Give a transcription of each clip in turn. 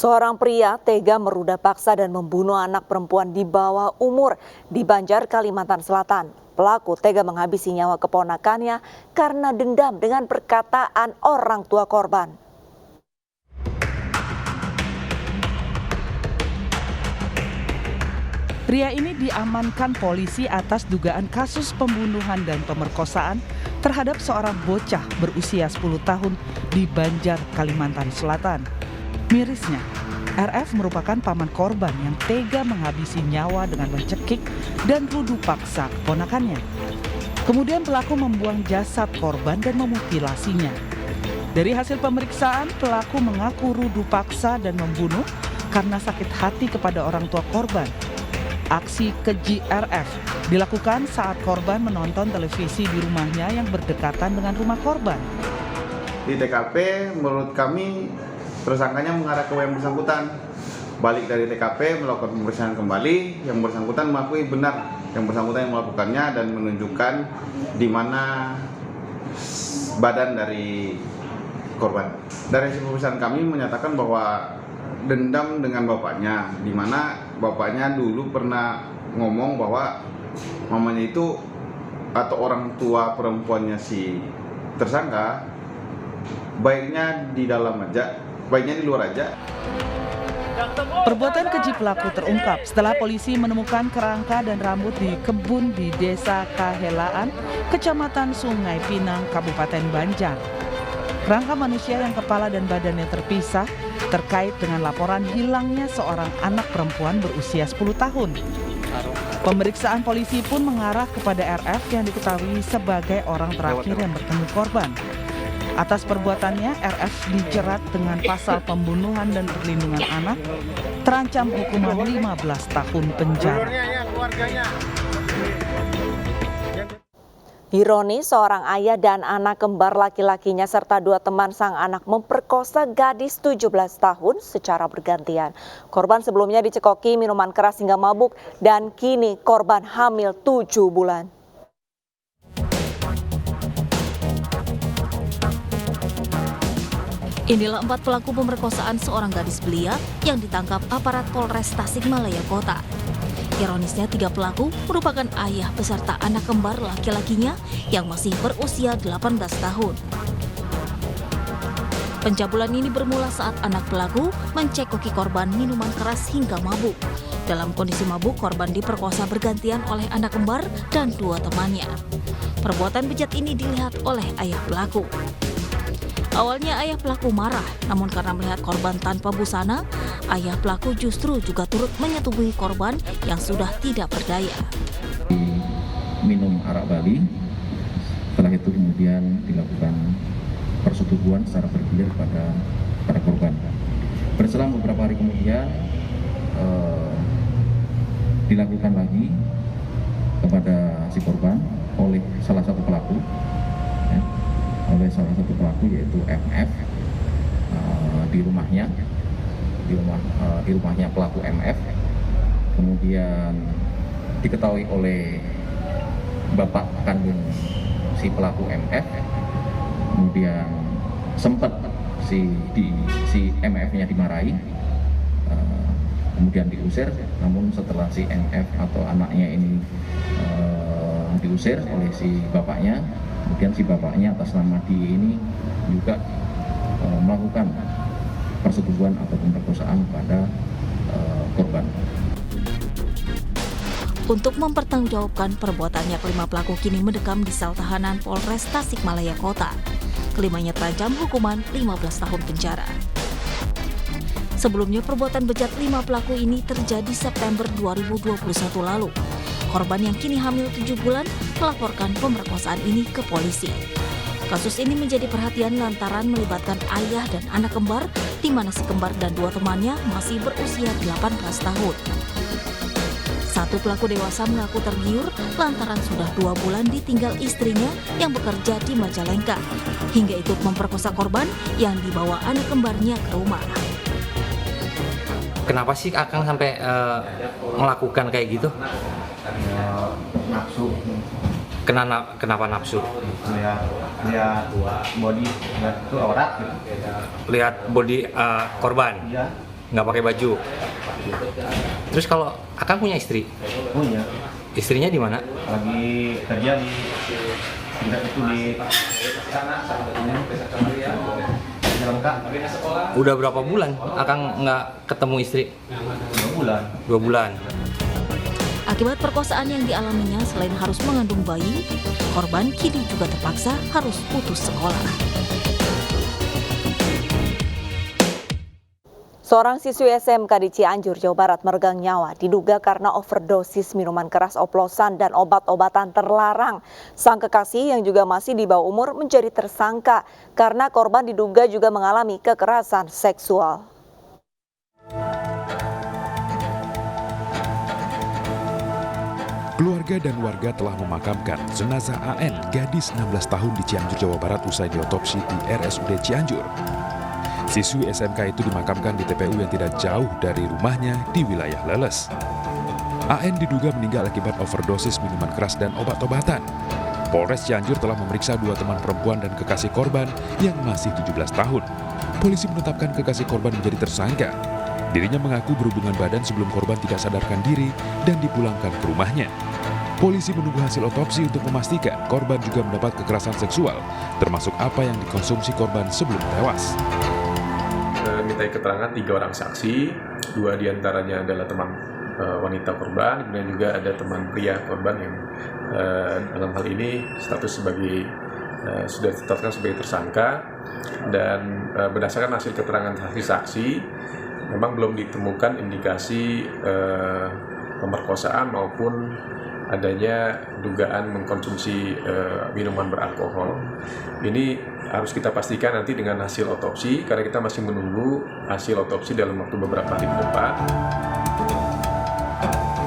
Seorang pria tega meruda paksa dan membunuh anak perempuan di bawah umur di Banjar, Kalimantan Selatan. Pelaku tega menghabisi nyawa keponakannya karena dendam dengan perkataan orang tua korban. Pria ini diamankan polisi atas dugaan kasus pembunuhan dan pemerkosaan terhadap seorang bocah berusia 10 tahun di Banjar, Kalimantan Selatan. Mirisnya, RF merupakan paman korban yang tega menghabisi nyawa dengan mencekik dan rudu paksa keponakannya. Kemudian pelaku membuang jasad korban dan memutilasinya. Dari hasil pemeriksaan, pelaku mengaku rudu paksa dan membunuh karena sakit hati kepada orang tua korban. Aksi keji RF dilakukan saat korban menonton televisi di rumahnya yang berdekatan dengan rumah korban. Di TKP, menurut kami, tersangkanya mengarah ke yang bersangkutan. Balik dari TKP, melakukan pemeriksaan kembali, yang bersangkutan mengakui benar yang bersangkutan yang melakukannya dan menunjukkan di mana badan dari korban. Dari hasil pemeriksaan kami menyatakan bahwa dendam dengan bapaknya, di mana bapaknya dulu pernah ngomong bahwa mamanya itu atau orang tua perempuannya si tersangka baiknya di dalam aja, baiknya di luar aja. Perbuatan keji pelaku terungkap setelah polisi menemukan kerangka dan rambut di kebun di Desa Kahelaan, Kecamatan Sungai Pinang, Kabupaten Banjar. Kerangka manusia yang kepala dan badannya terpisah terkait dengan laporan hilangnya seorang anak perempuan berusia 10 tahun. Pemeriksaan polisi pun mengarah kepada RF yang diketahui sebagai orang terakhir yang bertemu korban. Atas perbuatannya, RF dijerat dengan pasal pembunuhan dan perlindungan anak, terancam hukuman 15 tahun penjara. Ironis, seorang ayah dan anak kembar laki-lakinya serta 2 teman sang anak memperkosa gadis 17 tahun secara bergantian. Korban sebelumnya dicekoki minuman keras hingga mabuk dan kini korban hamil 7 bulan. Inilah 4 pelaku pemerkosaan seorang gadis belia yang ditangkap aparat Polres Tasikmalaya Kota. Ironisnya 3 pelaku merupakan ayah beserta anak kembar laki-lakinya yang masih berusia 18 tahun. Pencabulan ini bermula saat anak pelaku mencekoki korban minuman keras hingga mabuk. Dalam kondisi mabuk, korban diperkosa bergantian oleh anak kembar dan 2 temannya. Perbuatan bejat ini dilihat oleh ayah pelaku. Awalnya ayah pelaku marah, namun karena melihat korban tanpa busana, ayah pelaku justru juga turut menyetubuhi korban yang sudah tidak berdaya. Minum arak Bali, setelah itu kemudian dilakukan persetubuhan secara bergilir pada para korban. Berselang beberapa hari kemudian dilakukan lagi kepada si korban oleh salah satu pelaku. Yaitu MF di rumahnya pelaku MF. Kemudian diketahui oleh bapak kandung si pelaku MF, kemudian sempat si MF-nya dimarahi, kemudian diusir. Namun setelah si MF atau anaknya ini diusir oleh si bapaknya, kemudian si bapaknya atas nama DI ini juga melakukan persetubuhan atau pemerkosaan pada korban. Untuk mempertanggungjawabkan perbuatannya, kelima pelaku kini mendekam di sel tahanan Polres Tasikmalaya Kota. Kelimanya terancam hukuman 15 tahun penjara. Sebelumnya perbuatan bejat 5 pelaku ini terjadi September 2021 lalu. Korban yang kini hamil 7 bulan melaporkan pemerkosaan ini ke polisi. Kasus ini menjadi perhatian lantaran melibatkan ayah dan anak kembar, di mana si kembar dan 2 temannya masih berusia 18 tahun. Satu pelaku dewasa mengaku tergiur lantaran sudah 2 bulan ditinggal istrinya yang bekerja di Majalengka, hingga ikut memperkosa korban yang dibawa anak kembarnya ke rumah. Kenapa sih Akang sampai melakukan kayak gitu? Nafsu. Kenapa nafsu? Lihat body, lihat itu aurat. Lihat body korban. Iya. nggak pakai baju. Terus kalau Akang punya istri? Punya. Istrinya di mana? Lagi kerja di tidak itu di Jelengka. Udah berapa bulan Akang nggak ketemu istri? 2 bulan. 2 bulan. Akibat perkosaan yang dialaminya, selain harus mengandung bayi, korban kini juga terpaksa harus putus sekolah. Seorang siswi SMK di Cianjur, Jawa Barat meregang nyawa diduga karena overdosis minuman keras oplosan dan obat-obatan terlarang. Sang kekasih yang juga masih di bawah umur menjadi tersangka karena korban diduga juga mengalami kekerasan seksual. Keluarga dan warga telah memakamkan jenazah AN, gadis 16 tahun di Cianjur, Jawa Barat usai diotopsi di RSUD Cianjur. Siswi SMK itu dimakamkan di TPU yang tidak jauh dari rumahnya di wilayah Leles. AN diduga meninggal akibat overdosis minuman keras dan obat-obatan. Polres Cianjur telah memeriksa 2 teman perempuan dan kekasih korban yang masih 17 tahun. Polisi menetapkan kekasih korban menjadi tersangka. Dirinya mengaku berhubungan badan sebelum korban tidak sadarkan diri dan dipulangkan ke rumahnya. Polisi menunggu hasil otopsi untuk memastikan korban juga mendapat kekerasan seksual, termasuk apa yang dikonsumsi korban sebelum tewas. Mintai keterangan 3 orang saksi, 2 diantaranya adalah teman wanita korban, kemudian juga ada teman pria korban yang dalam hal ini status sebagai sudah ditetapkan sebagai tersangka, dan berdasarkan hasil keterangan saksi, memang belum ditemukan indikasi pemerkosaan maupun adanya dugaan mengkonsumsi minuman beralkohol. Ini harus kita pastikan nanti dengan hasil otopsi, karena kita masih menunggu hasil otopsi dalam waktu beberapa hari ke depan.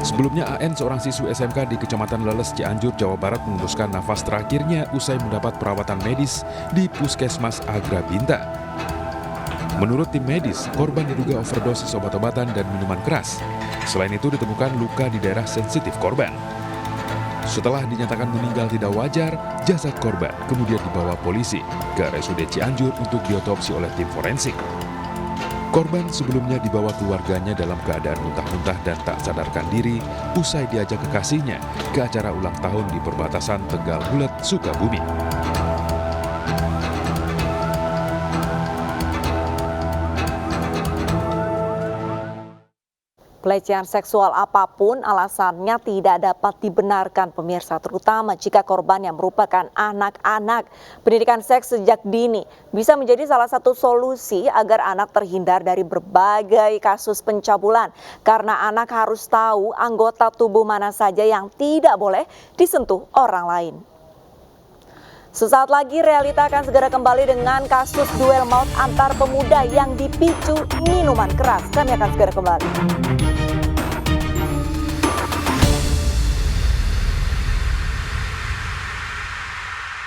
Sebelumnya AN, seorang siswi SMK di Kecamatan Leles, Cianjur, Jawa Barat, mengembuskan nafas terakhirnya usai mendapat perawatan medis di Puskesmas Agra Binta. Menurut tim medis, korban diduga overdosis obat-obatan dan minuman keras. Selain itu ditemukan luka di daerah sensitif korban. Setelah dinyatakan meninggal tidak wajar, jasad korban kemudian dibawa polisi ke RSUD Cianjur untuk diotopsi oleh tim forensik. Korban sebelumnya dibawa keluarganya dalam keadaan muntah-muntah dan tak sadarkan diri usai diajak kekasihnya ke acara ulang tahun di perbatasan Tegal Bulet, Sukabumi. Pelecehan seksual apapun alasannya tidak dapat dibenarkan pemirsa, terutama jika korban yang merupakan anak-anak. Pendidikan seks sejak dini bisa menjadi salah satu solusi agar anak terhindar dari berbagai kasus pencabulan. Karena anak harus tahu anggota tubuh mana saja yang tidak boleh disentuh orang lain. Sesaat lagi Realita akan segera kembali dengan kasus duel maut antar pemuda yang dipicu minuman keras. Kami akan segera kembali.